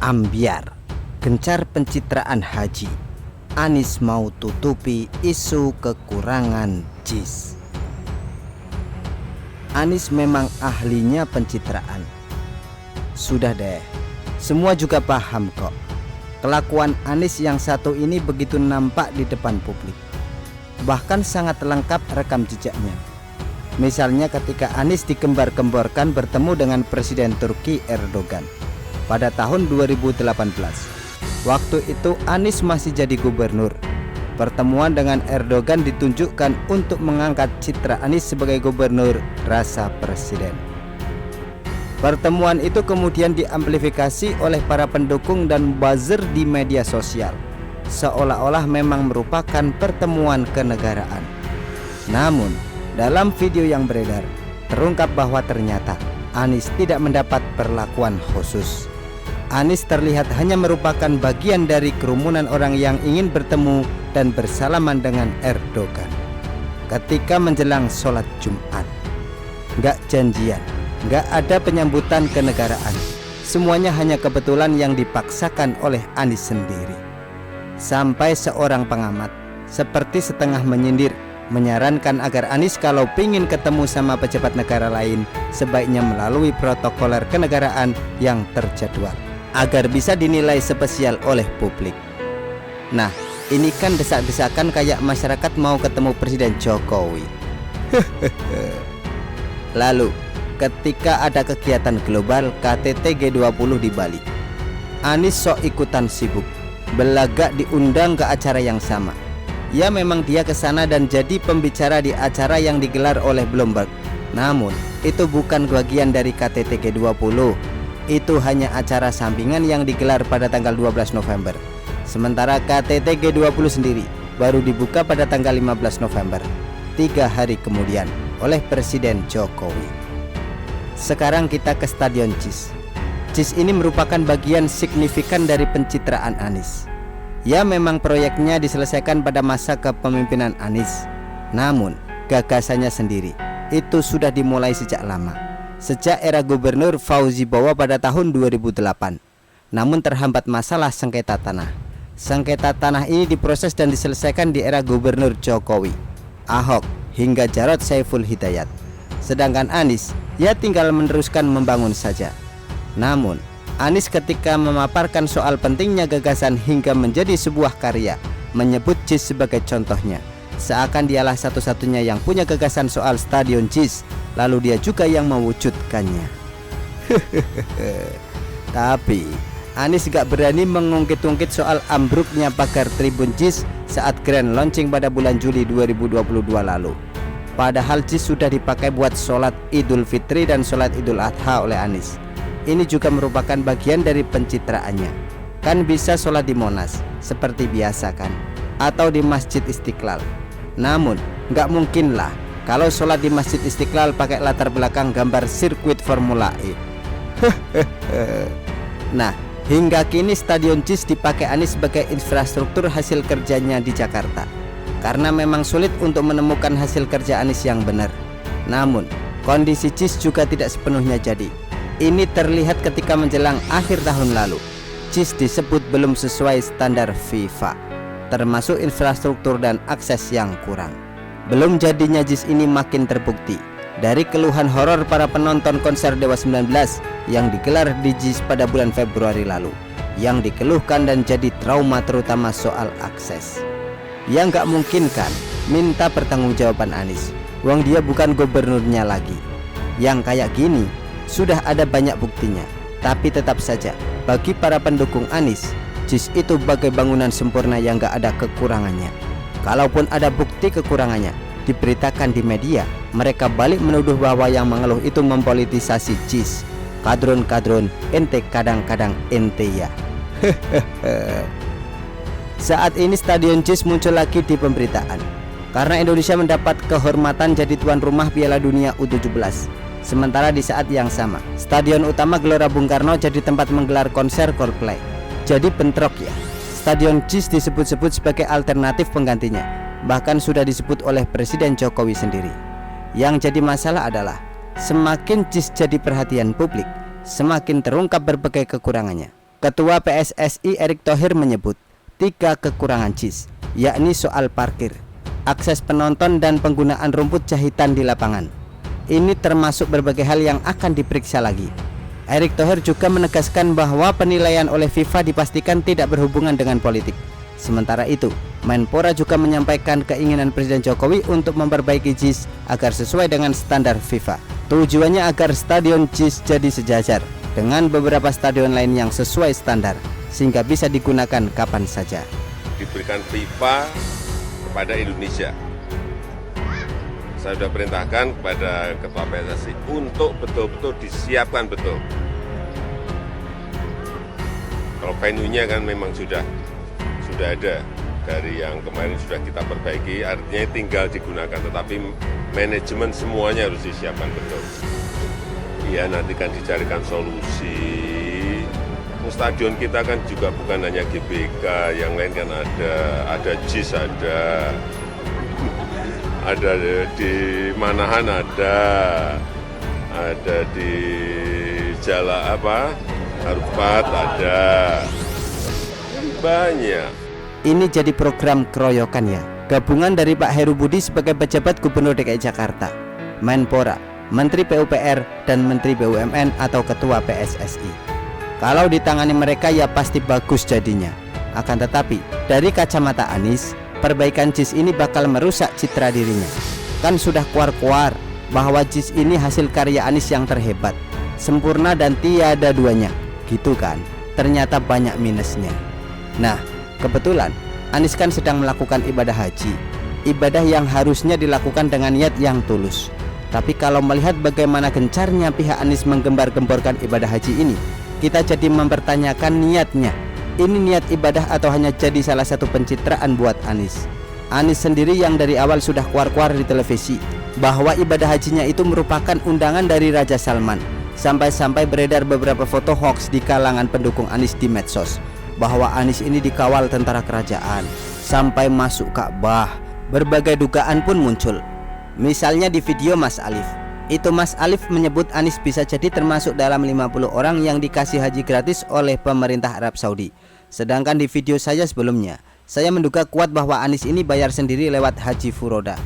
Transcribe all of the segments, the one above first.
Ambyar, gencar pencitraan haji. Anies mau tutupi isu kekurangan JIS. Anies memang ahlinya pencitraan. Sudah deh, semua juga paham kok. Kelakuan Anies yang satu ini begitu nampak di depan publik. Bahkan sangat lengkap rekam jejaknya. Misalnya ketika Anies digembar-gemborkan bertemu dengan Presiden Turki Erdogan pada tahun 2018. Waktu itu Anies masih jadi gubernur. Pertemuan dengan Erdogan ditunjukkan untuk mengangkat citra Anies sebagai gubernur rasa presiden. Pertemuan itu kemudian diamplifikasi oleh para pendukung dan buzzer di media sosial, seolah-olah memang merupakan pertemuan kenegaraan. Namun, dalam video yang beredar, terungkap bahwa ternyata Anies tidak mendapat perlakuan khusus. Anies terlihat hanya merupakan bagian dari kerumunan orang yang ingin bertemu dan bersalaman dengan Erdogan ketika menjelang sholat Jumat. Nggak janjian, nggak ada penyambutan kenegaraan. Semuanya hanya kebetulan yang dipaksakan oleh Anies sendiri. Sampai seorang pengamat seperti setengah menyindir menyarankan agar Anies kalau pingin ketemu sama pejabat negara lain sebaiknya melalui protokoler kenegaraan yang terjadwal agar bisa dinilai spesial oleh publik. Nah, ini kan desak-desakan kayak masyarakat mau ketemu Presiden Jokowi. Lalu, ketika ada kegiatan global KTT G20 di Bali, Anies sok ikutan sibuk, belagak diundang ke acara yang sama. Ya memang dia ke sana dan jadi pembicara di acara yang digelar oleh Bloomberg. Namun, itu bukan bagian dari KTT G20. Itu hanya acara sampingan yang digelar pada tanggal 12 November. Sementara KTT G20 sendiri baru dibuka pada tanggal 15 November, 3 hari kemudian oleh Presiden Jokowi. Sekarang kita ke Stadion JIS. JIS ini merupakan bagian signifikan dari pencitraan Anies. Ya memang proyeknya diselesaikan pada masa kepemimpinan Anies. Namun gagasannya sendiri itu sudah dimulai sejak lama, sejak era Gubernur Fauzi Bowo pada tahun 2008. Namun terhambat masalah sengketa tanah. Sengketa tanah ini diproses dan diselesaikan di era Gubernur Jokowi, Ahok hingga Jarod Saiful Hidayat. Sedangkan Anies ya tinggal meneruskan membangun saja. Namun Anies ketika memaparkan soal pentingnya gagasan hingga menjadi sebuah karya, menyebut JIS sebagai contohnya, seakan dialah satu-satunya yang punya gagasan soal Stadion JIS, lalu dia juga yang mewujudkannya. Tapi Anies gak berani mengungkit-ungkit soal ambruknya pagar tribun JIS saat grand launching pada bulan Juli 2022 lalu. Padahal JIS sudah dipakai buat sholat Idul Fitri dan sholat Idul Adha oleh Anies. Ini juga merupakan bagian dari pencitraannya. Kan bisa sholat di Monas seperti biasa kan, atau di Masjid Istiqlal. Namun gak mungkin lah kalau sholat di Masjid Istiqlal pakai latar belakang gambar sirkuit Formula E. Nah, hingga kini Stadion JIS dipakai Anies sebagai infrastruktur hasil kerjanya di Jakarta, karena memang sulit untuk menemukan hasil kerja Anies yang benar. Namun kondisi JIS juga tidak sepenuhnya jadi. Ini terlihat ketika menjelang akhir tahun lalu, JIS disebut belum sesuai standar FIFA, termasuk infrastruktur dan akses yang kurang. Belum jadinya JIS ini makin terbukti dari keluhan horor para penonton konser Dewa 19 yang digelar di JIS pada bulan Februari lalu, yang dikeluhkan dan jadi trauma terutama soal akses. Yang gak mungkin kan minta pertanggungjawaban Anies, wong dia bukan gubernurnya lagi. Yang kayak gini sudah ada banyak buktinya. Tapi tetap saja bagi para pendukung Anies, JIS itu bagai bangunan sempurna yang gak ada kekurangannya. Kalaupun ada bukti kekurangannya diberitakan di media, mereka balik menuduh bahwa yang mengeluh itu mempolitisasi JIS. Kadrun-kadrun ente kadang-kadang ente ya. Saat ini Stadion JIS muncul lagi di pemberitaan karena Indonesia mendapat kehormatan jadi tuan rumah Piala Dunia U17. Sementara di saat yang sama, stadion utama Gelora Bung Karno jadi tempat menggelar konser Coldplay. Jadi bentrok ya. Stadion JIS disebut-sebut sebagai alternatif penggantinya. Bahkan sudah disebut oleh Presiden Jokowi sendiri. Yang jadi masalah adalah semakin JIS jadi perhatian publik, semakin terungkap berbagai kekurangannya. Ketua PSSI Erick Thohir menyebut 3 kekurangan JIS, yakni soal parkir, akses penonton dan penggunaan rumput jahitan di lapangan. Ini termasuk berbagai hal yang akan diperiksa lagi. Erick Thohir juga menegaskan bahwa penilaian oleh FIFA dipastikan tidak berhubungan dengan politik. Sementara itu, Menpora juga menyampaikan keinginan Presiden Jokowi untuk memperbaiki JIS agar sesuai dengan standar FIFA. Tujuannya agar stadion JIS jadi sejajar dengan beberapa stadion lain yang sesuai standar, sehingga bisa digunakan kapan saja. Diberikan FIFA kepada Indonesia. Saya sudah perintahkan kepada Ketua PSSI untuk betul-betul disiapkan betul. Kalau venue-nya kan memang sudah ada dari yang kemarin sudah kita perbaiki, artinya tinggal digunakan, tetapi manajemen semuanya harus disiapkan betul. Ya, nanti kan dicarikan solusi. Stadion kita kan juga bukan hanya GBK, yang lain kan ada JIS, ada di Manahan, ada di Harupat, ada banyak. Ini jadi program keroyokan ya, gabungan dari Pak Heru Budi sebagai pejabat Gubernur DKI Jakarta, Menpora, Menteri PUPR, dan Menteri BUMN atau Ketua PSSI. Kalau ditangani mereka ya pasti bagus jadinya. Akan tetapi, dari kacamata Anies, perbaikan JIS ini bakal merusak citra dirinya. Kan sudah kuar-kuar bahwa JIS ini hasil karya Anies yang terhebat, sempurna dan tiada duanya, gitu kan? Ternyata banyak minusnya. Nah, kebetulan Anies kan sedang melakukan ibadah haji, ibadah yang harusnya dilakukan dengan niat yang tulus. Tapi kalau melihat bagaimana gencarnya pihak Anies menggembar-gemborkan ibadah haji ini, kita jadi mempertanyakan niatnya. Ini niat ibadah atau hanya jadi salah satu pencitraan buat Anies? Anies sendiri yang dari awal sudah kuar-kuar di televisi bahwa ibadah hajinya itu merupakan undangan dari Raja Salman. Sampai-sampai beredar beberapa foto hoax di kalangan pendukung Anies di medsos bahwa Anies ini dikawal tentara kerajaan sampai masuk Ka'bah. Berbagai dugaan pun muncul. Misalnya di video Mas Alif, itu Mas Alif menyebut Anies bisa jadi termasuk dalam 50 orang yang dikasih haji gratis oleh pemerintah Arab Saudi. Sedangkan di video saya sebelumnya, saya menduga kuat bahwa Anies ini bayar sendiri lewat Haji Furoda.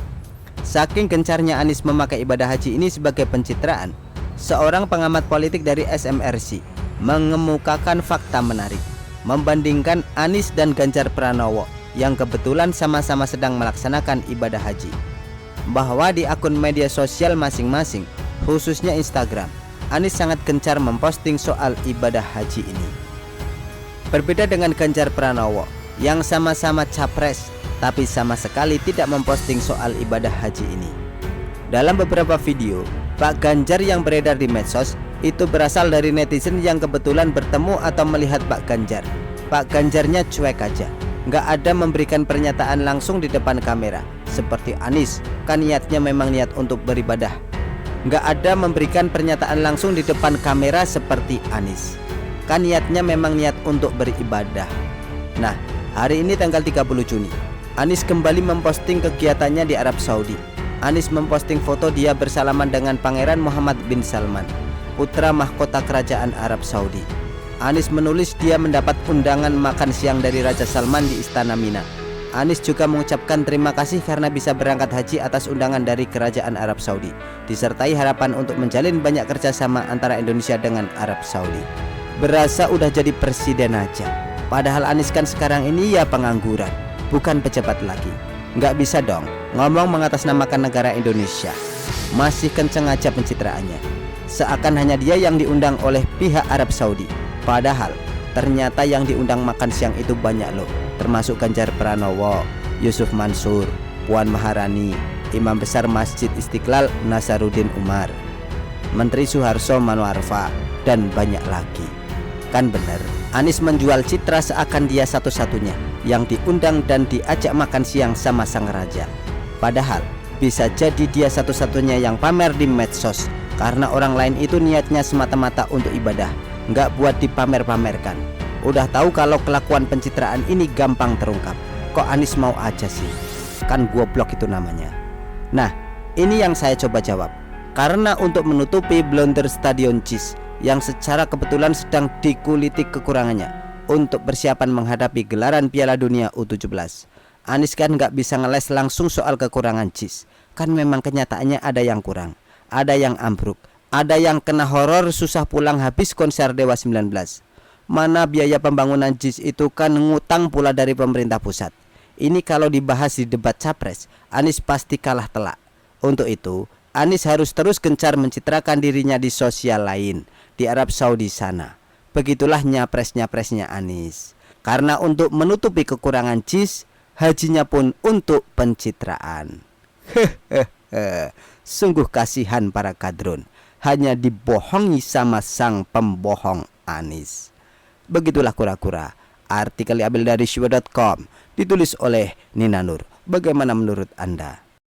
Saking gencarnya Anies memakai ibadah haji ini sebagai pencitraan, seorang pengamat politik dari SMRC mengemukakan fakta menarik, membandingkan Anies dan Ganjar Pranowo yang kebetulan sama-sama sedang melaksanakan ibadah haji, bahwa di akun media sosial masing-masing, khususnya Instagram, Anies sangat gencar memposting soal ibadah haji ini. Berbeda dengan Ganjar Pranowo yang sama-sama capres tapi sama sekali tidak memposting soal ibadah haji ini. Dalam beberapa video, Pak Ganjar yang beredar di medsos itu berasal dari netizen yang kebetulan bertemu atau melihat Pak Ganjar. Pak Ganjarnya cuek aja, nggak ada memberikan pernyataan langsung di depan kamera seperti Anies, kan niatnya memang niat untuk beribadah. Nggak ada memberikan pernyataan langsung di depan kamera seperti Anies, kan niatnya memang niat untuk beribadah. Nah, hari ini tanggal 30 Juni, Anies kembali memposting kegiatannya di Arab Saudi. Anies memposting foto dia bersalaman dengan Pangeran Muhammad bin Salman, putra mahkota kerajaan Arab Saudi. Anies menulis dia mendapat undangan makan siang dari Raja Salman di Istana Mina. Anies juga mengucapkan terima kasih karena bisa berangkat haji atas undangan dari kerajaan Arab Saudi, disertai harapan untuk menjalin banyak kerjasama antara Indonesia dengan Arab Saudi. Berasa udah jadi presiden aja, padahal Anies kan sekarang ini ya pengangguran, bukan pejabat lagi. Nggak bisa dong ngomong mengatasnamakan negara Indonesia. Masih kenceng aja pencitraannya, seakan hanya dia yang diundang oleh pihak Arab Saudi. Padahal ternyata yang diundang makan siang itu banyak loh, termasuk Ganjar Pranowo, Yusuf Mansur, Puan Maharani, Imam Besar Masjid Istiqlal Nasaruddin Umar, Menteri Suharso Manoarfa, dan banyak lagi. Kan bener, Anies menjual citra seakan dia satu-satunya yang diundang dan diajak makan siang sama sang raja. Padahal bisa jadi dia satu-satunya yang pamer di medsos, karena orang lain itu niatnya semata-mata untuk ibadah, nggak buat dipamer-pamerkan. Udah tahu kalau kelakuan pencitraan ini gampang terungkap, kok Anies mau aja sih? Kan goblok itu namanya. Nah, ini yang saya coba jawab. Karena untuk menutupi blunder Stadion JIS, yang secara kebetulan sedang dikuliti kekurangannya untuk persiapan menghadapi gelaran Piala Dunia U17. Anies kan nggak bisa ngeles langsung soal kekurangan JIS. Kan memang kenyataannya ada yang kurang, ada yang ambruk, ada yang kena horor susah pulang habis konser Dewa 19. Mana biaya pembangunan JIS itu kan ngutang pula dari pemerintah pusat. Ini kalau dibahas di debat capres, Anies pasti kalah telak. Untuk itu, Anies harus terus gencar mencitrakan dirinya di sosial lain, di Arab Saudi sana. Begitulah nyapres-nyapresnya Anies. Karena untuk menutupi kekurangan JIS, hajinya pun untuk pencitraan. Sungguh kasihan para kadrun, hanya dibohongi sama sang pembohong Anies. Begitulah kura-kura. Artikel diambil dari Shua.com, ditulis oleh Nina Nur. Bagaimana menurut Anda?